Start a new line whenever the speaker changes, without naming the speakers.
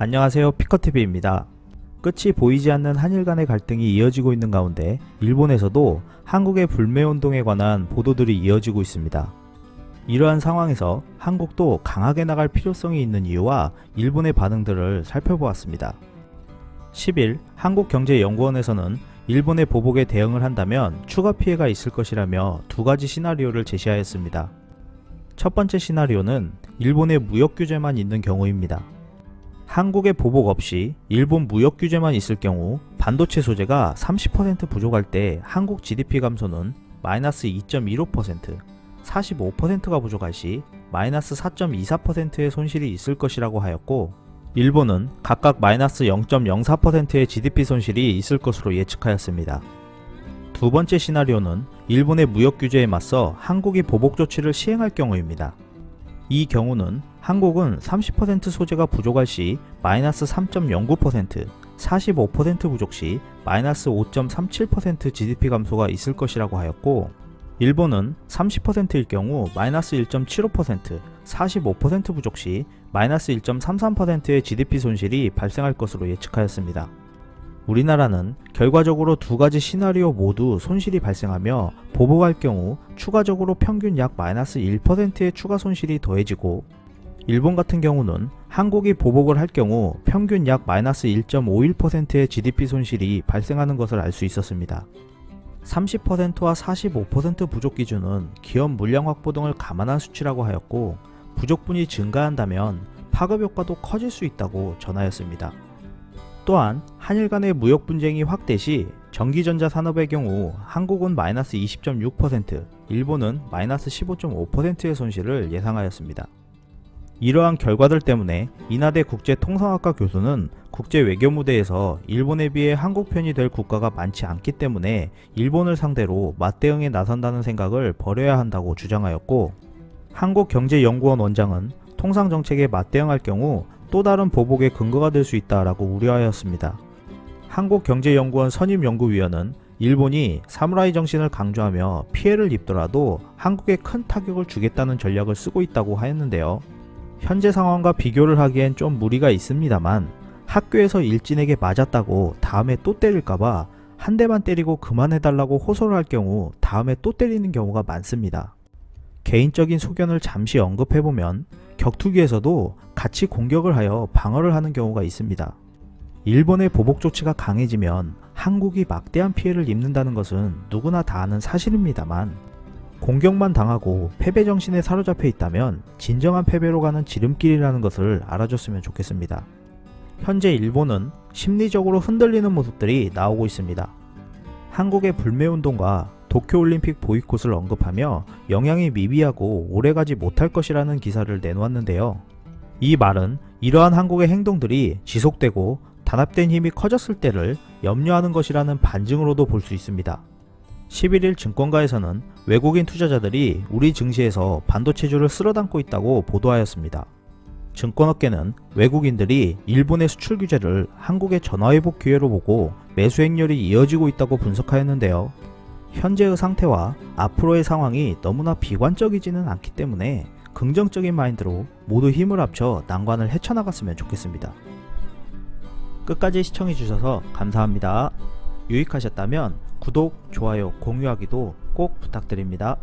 안녕하세요, 피커TV입니다. 끝이 보이지 않는 한일 간의 갈등이 이어지고 있는 가운데 일본에서도 한국의 불매운동에 관한 보도들이 이어지고 있습니다. 이러한 상황에서 한국도 강하게 나갈 필요성이 있는 이유와 일본의 반응들을 살펴보았습니다. 10일 한국경제연구원에서는 일본의 보복에 대응을 한다면 추가 피해가 있을 것이라며 두 가지 시나리오를 제시하였습니다. 첫 번째 시나리오는 일본의 무역 규제만 있는 경우입니다. 한국의 보복 없이 일본 무역 규제만 있을 경우 반도체 소재가 30% 부족할 때 한국 GDP 감소는 마이너스 2.15%, 45%가 부족할 시 마이너스 4.24%의 손실이 있을 것이라고 하였고, 일본은 각각 마이너스 0.04%의 GDP 손실이 있을 것으로 예측하였습니다. 두 번째 시나리오는 일본의 무역 규제에 맞서 한국이 보복 조치를 시행할 경우입니다. 이 경우는 한국은 30% 소재가 부족할 시 마이너스 3.09%, 45% 부족 시 마이너스 5.37% GDP 감소가 있을 것이라고 하였고, 일본은 30%일 경우 마이너스 1.75%, 45% 부족 시 마이너스 1.33%의 GDP 손실이 발생할 것으로 예측하였습니다. 우리나라는 결과적으로 두 가지 시나리오 모두 손실이 발생하며 보복할 경우 추가적으로 평균 약 마이너스 1%의 추가 손실이 더해지고, 일본 같은 경우는 한국이 보복을 할 경우 평균 약 마이너스 1.51%의 GDP 손실이 발생하는 것을 알 수 있었습니다. 30%와 45% 부족 기준은 기업 물량 확보 등을 감안한 수치라고 하였고, 부족분이 증가한다면 파급 효과도 커질 수 있다고 전하였습니다. 또한 한일 간의 무역 분쟁이 확대 시 전기전자 산업의 경우 한국은 마이너스 20.6%, 일본은 마이너스 15.5%의 손실을 예상하였습니다. 이러한 결과들 때문에 인하대 국제통상학과 교수는 국제외교무대에서 일본에 비해 한국 편이 될 국가가 많지 않기 때문에 일본을 상대로 맞대응에 나선다는 생각을 버려야 한다고 주장하였고, 한국경제연구원 원장은 통상정책에 맞대응할 경우 또 다른 보복의 근거가 될 수 있다라고 우려하였습니다. 한국경제연구원 선임연구위원은 일본이 사무라이 정신을 강조하며 피해를 입더라도 한국에 큰 타격을 주겠다는 전략을 쓰고 있다고 하였는데요. 현재 상황과 비교를 하기엔 좀 무리가 있습니다만, 학교에서 일진에게 맞았다고 다음에 또 때릴까봐 한 대만 때리고 그만해달라고 호소를 할 경우 다음에 또 때리는 경우가 많습니다. 개인적인 소견을 잠시 언급해보면 격투기에서도 같이 공격을 하여 방어를 하는 경우가 있습니다. 일본의 보복 조치가 강해지면 한국이 막대한 피해를 입는다는 것은 누구나 다 아는 사실입니다만, 공격만 당하고 패배 정신에 사로잡혀 있다면 진정한 패배로 가는 지름길이라는 것을 알아줬으면 좋겠습니다. 현재 일본은 심리적으로 흔들리는 모습들이 나오고 있습니다. 한국의 불매운동과 도쿄올림픽 보이콧을 언급하며 영향이 미비하고 오래가지 못할 것이라는 기사를 내놓았는데요. 이 말은 이러한 한국의 행동들이 지속되고 단합된 힘이 커졌을 때를 염려하는 것이라는 반증으로도 볼 수 있습니다. 11일 증권가에서는 외국인 투자자들이 우리 증시에서 반도체주를 쓸어담고 있다고 보도하였습니다. 증권업계는 외국인들이 일본의 수출 규제를 한국의 전화위복 기회로 보고 매수 행렬이 이어지고 있다고 분석하였는데요. 현재의 상태와 앞으로의 상황이 너무나 비관적이지는 않기 때문에 긍정적인 마인드로 모두 힘을 합쳐 난관을 헤쳐나갔으면 좋겠습니다. 끝까지 시청해주셔서 감사합니다. 유익하셨다면 구독, 좋아요, 공유하기도 꼭 부탁드립니다.